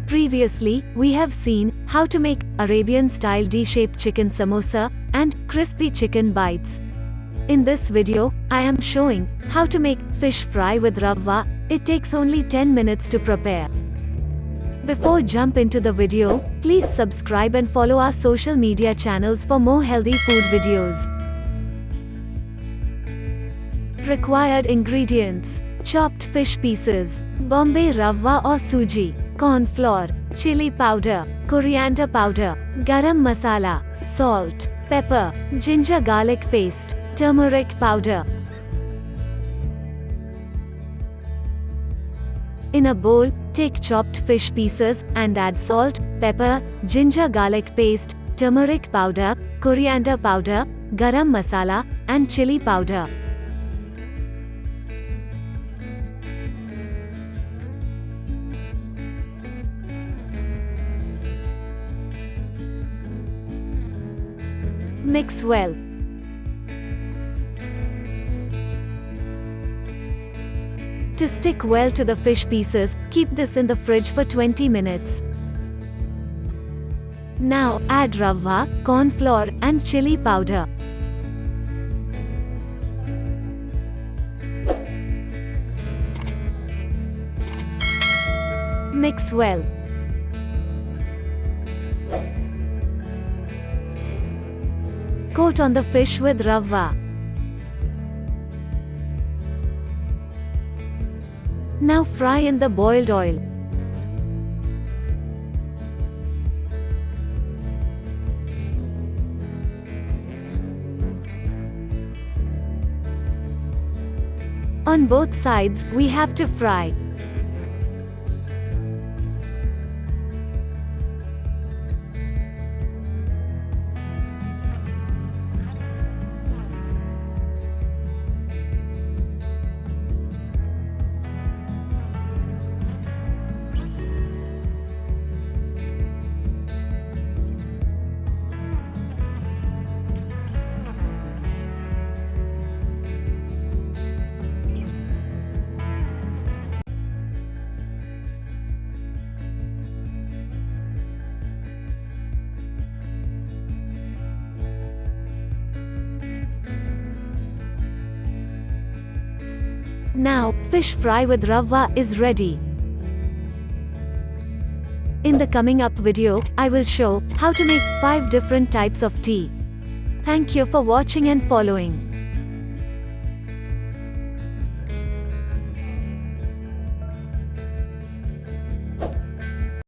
Previously, we have seen how to make Arabian-style D-shaped chicken samosa and crispy chicken bites. In this video, I am showing how to make fish fry with ravva. It takes only 10 minutes to prepare. Before jump into the video, please subscribe and follow our social media channels for more healthy food videos. Required ingredients: chopped fish pieces, Bombay ravva or suji, corn flour, chili powder, coriander powder, garam masala, salt, pepper, ginger garlic paste, turmeric powder. In a bowl, take chopped fish pieces and add salt, pepper, ginger garlic paste, turmeric powder, coriander powder, garam masala, and chili powder. Mix well. To stick well to the fish pieces, keep this in the fridge for 20 minutes. Now, add ravva, corn flour, and chili powder. Mix well. Coat on the fish with ravva. Now fry in the boiled oil. On both sides, we have to fry. Now, fish fry with ravva is ready. In the coming up video, I will show how to make 5 different types of tea. Thank you for watching and following.